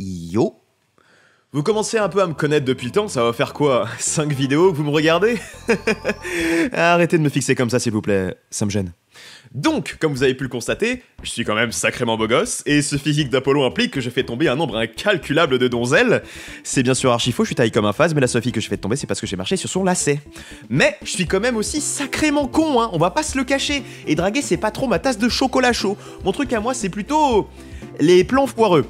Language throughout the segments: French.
Yo. Vous commencez un peu à me connaître depuis le temps, ça va faire quoi 5 vidéos que vous me regardez? Arrêtez de me fixer comme ça s'il vous plaît, ça me gêne. Donc, comme vous avez pu le constater, je suis quand même sacrément beau gosse, et ce physique d'Apollo implique que je fais tomber un nombre incalculable de donzelles. C'est bien sûr archi faux, je suis taillé comme un phase, mais la seule fille que je fais tomber c'est parce que j'ai marché sur son lacet. Mais je suis quand même aussi sacrément con, hein, on va pas se le cacher, et draguer c'est pas trop ma tasse de chocolat chaud. Mon truc à moi c'est plutôt les plans foireux.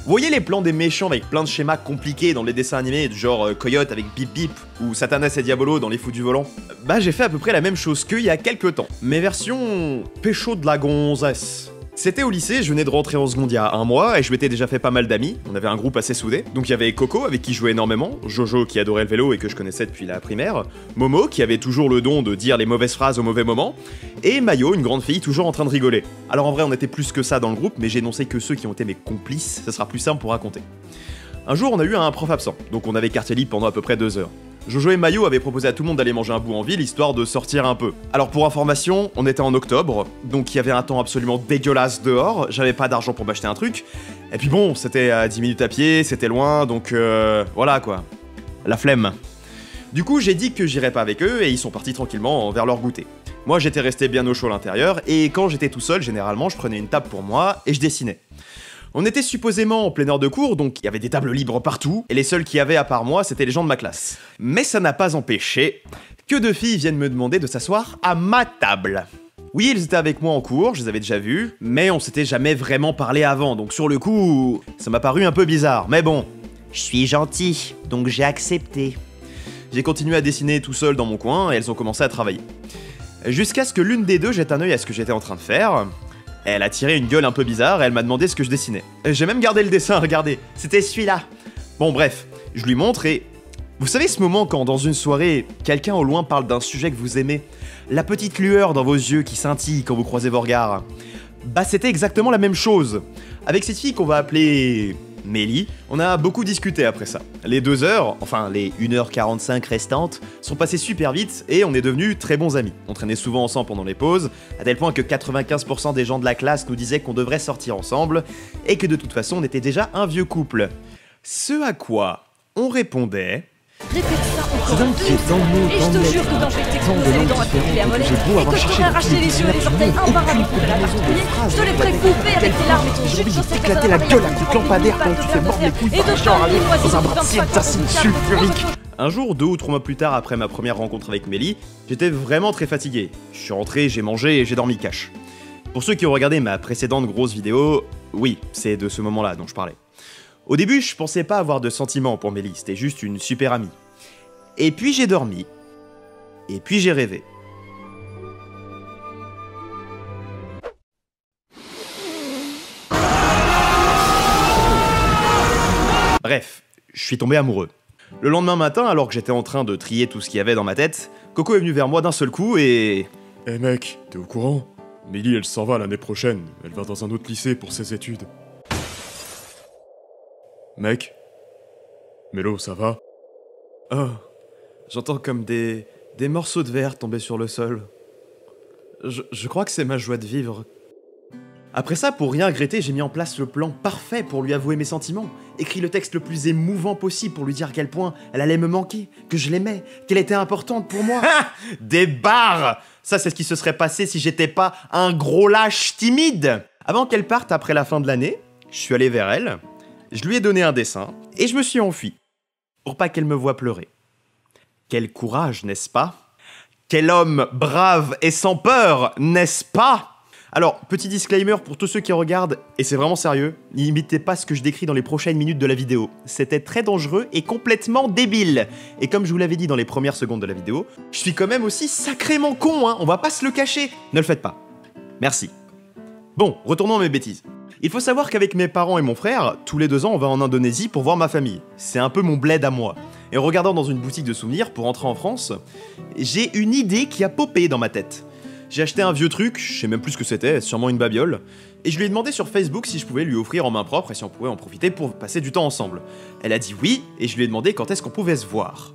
Vous voyez les plans des méchants avec plein de schémas compliqués dans les dessins animés, du genre Coyote avec Bip Bip ou Satanas et Diabolo dans Les Fous du Volant? Bah j'ai fait à peu près la même chose qu'eux il y a quelques temps. Mais version pécho de la gonzesse. C'était au lycée, je venais de rentrer en seconde il y a un mois et je m'étais déjà fait pas mal d'amis, on avait un groupe assez soudé. Donc il y avait Coco avec qui je jouais énormément, Jojo qui adorait le vélo et que je connaissais depuis la primaire, Momo qui avait toujours le don de dire les mauvaises phrases au mauvais moment, et Mayo, une grande fille toujours en train de rigoler. Alors en vrai on était plus que ça dans le groupe, mais j'ai énoncé que ceux qui ont été mes complices, ça sera plus simple pour raconter. Un jour on a eu un prof absent, donc on avait quartier libre pendant à peu près 2 heures. Jojo et Mayo avaient proposé à tout le monde d'aller manger un bout en ville, histoire de sortir un peu. Alors pour information, on était en octobre, donc il y avait un temps absolument dégueulasse dehors, j'avais pas d'argent pour m'acheter un truc, et puis bon, c'était à 10 minutes à pied, c'était loin, donc voilà quoi. La flemme. Du coup j'ai dit que j'irais pas avec eux, et ils sont partis tranquillement vers leur goûter. Moi j'étais resté bien au chaud à l'intérieur, et quand j'étais tout seul, généralement je prenais une table pour moi, et je dessinais. On était supposément en pleine heure de cours, donc il y avait des tables libres partout, et les seuls qui y avaient à part moi, c'était les gens de ma classe. Mais ça n'a pas empêché que 2 filles viennent me demander de s'asseoir à ma table. Oui, elles étaient avec moi en cours, je les avais déjà vues, mais on s'était jamais vraiment parlé avant, donc sur le coup, ça m'a paru un peu bizarre, mais bon, je suis gentil, donc j'ai accepté. J'ai continué à dessiner tout seul dans mon coin, et elles ont commencé à travailler. Jusqu'à ce que l'une des deux jette un œil à ce que j'étais en train de faire. Elle a tiré une gueule un peu bizarre et elle m'a demandé ce que je dessinais. J'ai même gardé le dessin, regardez, c'était celui-là. Bon bref, je lui montre et... Vous savez ce moment quand dans une soirée, quelqu'un au loin parle d'un sujet que vous aimez? La petite lueur dans vos yeux qui scintille quand vous croisez vos regards. Bah c'était exactement la même chose. Avec cette fille qu'on va appeler... Mélie, on a beaucoup discuté après ça. Les 2 heures, enfin les 1h45 restantes, sont passées super vite et on est devenus très bons amis. On traînait souvent ensemble pendant les pauses, à tel point que 95% des gens de la classe nous disaient qu'on devrait sortir ensemble, et que de toute façon on était déjà un vieux couple. Ce à quoi on répondait... Répète ça encore une fois. Et je te jure que quand je vais t'exploser les dents à piquer à mollet, et que je pourrais arracher les yeux et les orteils un par un pour la particulier, je te les ferai couper avec tes larmes et ton jus de sauce éclater la gueule à coups de lampadaire quand tu fais mordre les couilles par un char dans un brassier d'acide sulfurique. Un jour, 2 ou 3 mois plus tard après ma première rencontre avec Mélie, j'étais vraiment très fatigué. Je suis rentré, j'ai mangé et j'ai dormi cash. Pour ceux qui ont regardé ma précédente grosse vidéo, oui, c'est de ce moment-là dont je parlais. Au début, je pensais pas avoir de sentiments pour Mélie, c'était juste une super amie. Et puis j'ai dormi. Et puis j'ai rêvé. Bref, je suis tombé amoureux. Le lendemain matin, alors que j'étais en train de trier tout ce qu'il y avait dans ma tête, Coco est venu vers moi d'un seul coup et... Eh mec, t'es au courant? Mélie elle s'en va l'année prochaine, elle va dans un autre lycée pour ses études. Mec? Mélo, ça va? Oh, j'entends comme des morceaux de verre tomber sur le sol. Je crois que c'est ma joie de vivre. Après ça, pour rien regretter, j'ai mis en place le plan parfait pour lui avouer mes sentiments. Écrit le texte le plus émouvant possible pour lui dire à quel point elle allait me manquer, que je l'aimais, qu'elle était importante pour moi. Des barres! Ça, c'est ce qui se serait passé si j'étais pas un gros lâche timide. Avant qu'elle parte après la fin de l'année, je suis allé vers elle, je lui ai donné un dessin, et je me suis enfui. Pour pas qu'elle me voie pleurer. Quel courage, n'est-ce pas? Quel homme brave et sans peur, n'est-ce pas? Alors, petit disclaimer pour tous ceux qui regardent, et c'est vraiment sérieux, n'imitez pas ce que je décris dans les prochaines minutes de la vidéo. C'était très dangereux et complètement débile. Et comme je vous l'avais dit dans les premières secondes de la vidéo, je suis quand même aussi sacrément con, hein, on va pas se le cacher. Ne le faites pas. Merci. Bon, retournons à mes bêtises. Il faut savoir qu'avec mes parents et mon frère, tous les 2 ans on va en Indonésie pour voir ma famille. C'est un peu mon bled à moi. Et en regardant dans une boutique de souvenirs pour rentrer en France, j'ai une idée qui a popé dans ma tête. J'ai acheté un vieux truc, je sais même plus ce que c'était, sûrement une babiole, et je lui ai demandé sur Facebook si je pouvais lui offrir en main propre et si on pouvait en profiter pour passer du temps ensemble. Elle a dit oui, et je lui ai demandé quand est-ce qu'on pouvait se voir.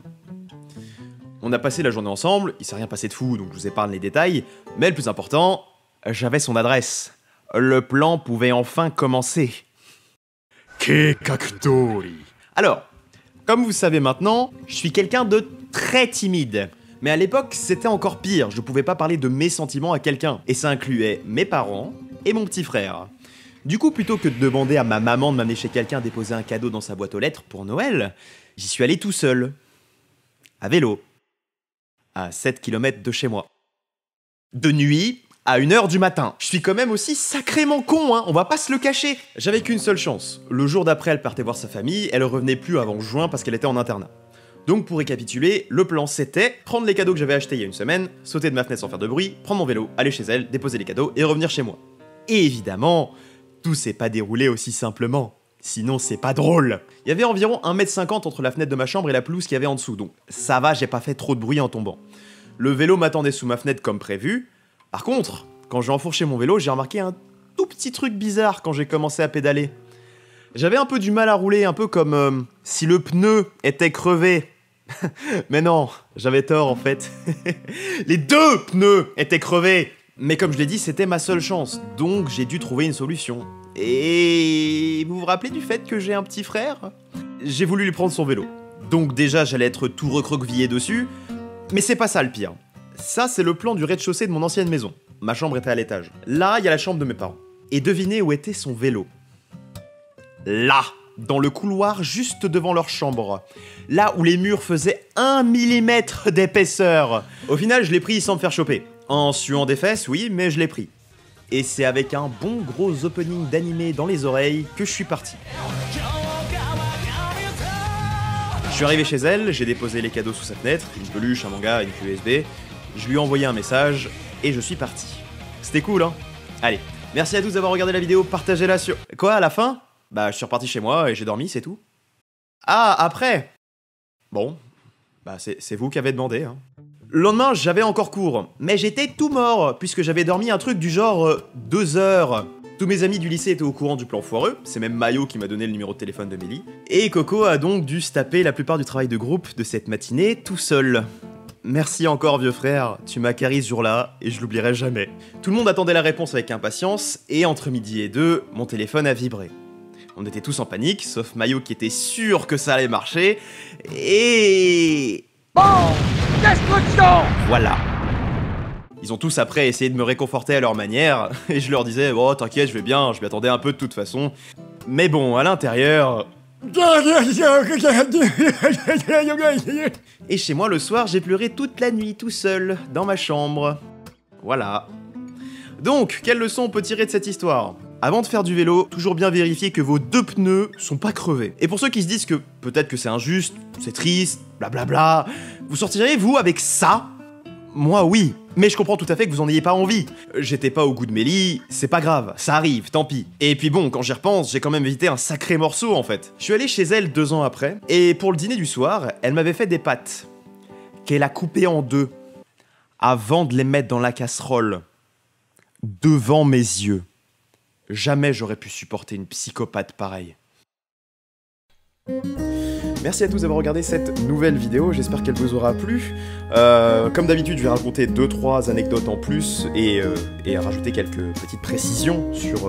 On a passé la journée ensemble, il s'est rien passé de fou, donc je vous épargne les détails, mais le plus important, j'avais son adresse. Le plan pouvait enfin commencer. Alors, comme vous savez maintenant, je suis quelqu'un de très timide. Mais à l'époque, c'était encore pire, je pouvais pas parler de mes sentiments à quelqu'un. Et ça incluait mes parents et mon petit frère. Du coup, plutôt que de demander à ma maman de m'amener chez quelqu'un déposer un cadeau dans sa boîte aux lettres pour Noël, j'y suis allé tout seul. À vélo. À 7 km de chez moi. De nuit, à 1h du matin. Je suis quand même aussi sacrément con, hein, on va pas se le cacher. J'avais qu'une seule chance. Le jour d'après, elle partait voir sa famille, elle revenait plus avant juin parce qu'elle était en internat. Donc pour récapituler, le plan c'était prendre les cadeaux que j'avais achetés il y a une semaine, sauter de ma fenêtre sans faire de bruit, prendre mon vélo, aller chez elle, déposer les cadeaux et revenir chez moi. Et évidemment, tout s'est pas déroulé aussi simplement. Sinon c'est pas drôle. Il y avait environ 1m50 entre la fenêtre de ma chambre et la pelouse qu'il y avait en dessous, donc ça va, j'ai pas fait trop de bruit en tombant. Le vélo m'attendait sous ma fenêtre comme prévu. Par contre, quand j'ai enfourché mon vélo, j'ai remarqué un tout petit truc bizarre quand j'ai commencé à pédaler. J'avais un peu du mal à rouler, un peu comme si le pneu était crevé. Mais non, j'avais tort en fait. Les deux pneus étaient crevés. Mais comme je l'ai dit, c'était ma seule chance, donc j'ai dû trouver une solution. Et vous vous rappelez du fait que j'ai un petit frère? J'ai voulu lui prendre son vélo. Donc déjà, j'allais être tout recroquevillé dessus. Mais c'est pas ça le pire. Ça, c'est le plan du rez-de-chaussée de mon ancienne maison. Ma chambre était à l'étage. Là, il y a la chambre de mes parents. Et devinez où était son vélo. Là, dans le couloir juste devant leur chambre. Là où les murs faisaient 1 mm d'épaisseur. Au final, je l'ai pris sans me faire choper. En suant des fesses, oui, mais je l'ai pris. Et c'est avec un bon gros opening d'animé dans les oreilles que je suis parti. Je suis arrivé chez elle, j'ai déposé les cadeaux sous sa fenêtre, une peluche, un manga, une clé USB. Je lui ai envoyé un message et je suis parti. C'était cool, hein? Allez, merci à tous d'avoir regardé la vidéo, partagez-la sur... Quoi, à la fin? Bah, je suis reparti chez moi et j'ai dormi, c'est tout. Ah, après? Bon, bah c'est vous qui avez demandé, hein. Le lendemain, j'avais encore cours, mais j'étais tout mort, puisque j'avais dormi un truc du genre 2 heures. Tous mes amis du lycée étaient au courant du plan foireux, c'est même Mayo qui m'a donné le numéro de téléphone de Mélie, et Coco a donc dû se taper la plupart du travail de groupe de cette matinée tout seul. Merci encore vieux frère, tu m'as carré ce jour-là, et je l'oublierai jamais. Tout le monde attendait la réponse avec impatience, et entre midi et 2, mon téléphone a vibré. On était tous en panique, sauf Mayo qui était sûr que ça allait marcher, et... Bon, destruction! Voilà. Ils ont tous après essayé de me réconforter à leur manière, et je leur disais « Oh, t'inquiète, je vais bien, je m'y attendais un peu de toute façon. » Mais bon, à l'intérieur... Et chez moi, le soir, j'ai pleuré toute la nuit, tout seul, dans ma chambre. Voilà. Donc, quelle leçon on peut tirer de cette histoire? Avant de faire du vélo, toujours bien vérifier que vos 2 pneus sont pas crevés. Et pour ceux qui se disent que peut-être que c'est injuste, c'est triste, blablabla, vous sortiriez vous avec ça? Moi oui, mais je comprends tout à fait que vous en ayez pas envie. J'étais pas au goût de Mélie, c'est pas grave, ça arrive, tant pis. Et puis bon, quand j'y repense, j'ai quand même évité un sacré morceau en fait. Je suis allé chez elle 2 ans après, et pour le dîner du soir, elle m'avait fait des pâtes, qu'elle a coupées en 2, avant de les mettre dans la casserole, devant mes yeux. Jamais j'aurais pu supporter une psychopathe pareille. Merci à tous d'avoir regardé cette nouvelle vidéo, j'espère qu'elle vous aura plu. Comme d'habitude, je vais raconter 2-3 anecdotes en plus et rajouter quelques petites précisions sur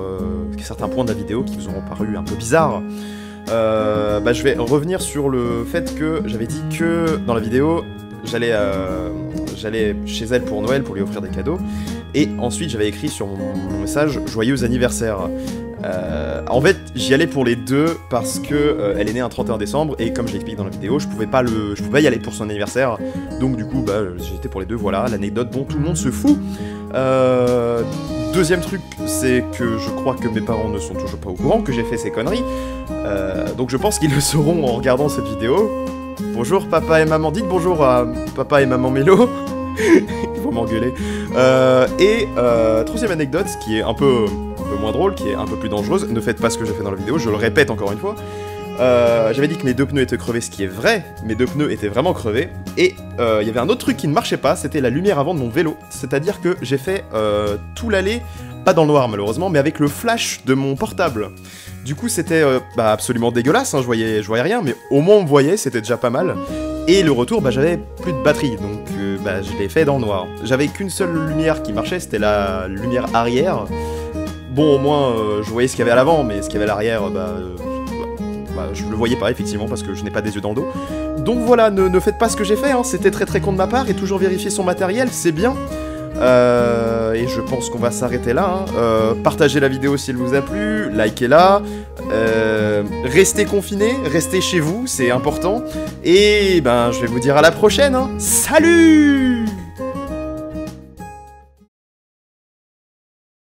certains points de la vidéo qui vous auront paru un peu bizarres. Je vais revenir sur le fait que j'avais dit que dans la vidéo, j'allais chez elle pour Noël pour lui offrir des cadeaux. Et ensuite, j'avais écrit sur mon message « Joyeux anniversaire ». En fait, j'y allais pour les deux parce que elle est née un 31 décembre et comme je l'explique dans la vidéo, je pouvais pas y aller pour son anniversaire. Donc du coup, j'étais pour les deux, voilà, l'anecdote dont tout le monde se fout. Deuxième truc, c'est que je crois que mes parents ne sont toujours pas au courant que j'ai fait ces conneries. Donc je pense qu'ils le sauront en regardant cette vidéo. Bonjour papa et maman, dites bonjour à papa et maman Mélo. Ils vont m'engueuler. Troisième anecdote, qui est un peu moins drôle, qui est un peu plus dangereuse, ne faites pas ce que j'ai fait dans la vidéo, je le répète encore une fois. J'avais dit que mes 2 pneus étaient crevés, ce qui est vrai, mes 2 pneus étaient vraiment crevés, et il y avait un autre truc qui ne marchait pas, c'était la lumière avant de mon vélo, c'est-à-dire que j'ai fait tout l'aller, pas dans le noir malheureusement, mais avec le flash de mon portable. Du coup c'était absolument dégueulasse, hein, je voyais rien, mais au moins on me voyait, c'était déjà pas mal. Et le retour, j'avais plus de batterie, donc je l'ai fait dans le noir. J'avais qu'une seule lumière qui marchait, c'était la lumière arrière. Bon, au moins, je voyais ce qu'il y avait à l'avant, mais ce qu'il y avait à l'arrière, je le voyais pas effectivement parce que je n'ai pas des yeux dans le dos. Donc voilà, ne faites pas ce que j'ai fait, hein. C'était très con de ma part, et toujours vérifier son matériel, c'est bien. Et je pense qu'on va s'arrêter là, hein. Partagez la vidéo si elle vous a plu, likez-la, restez confinés, restez chez vous, c'est important. Et ben je vais vous dire à la prochaine, hein. Salut!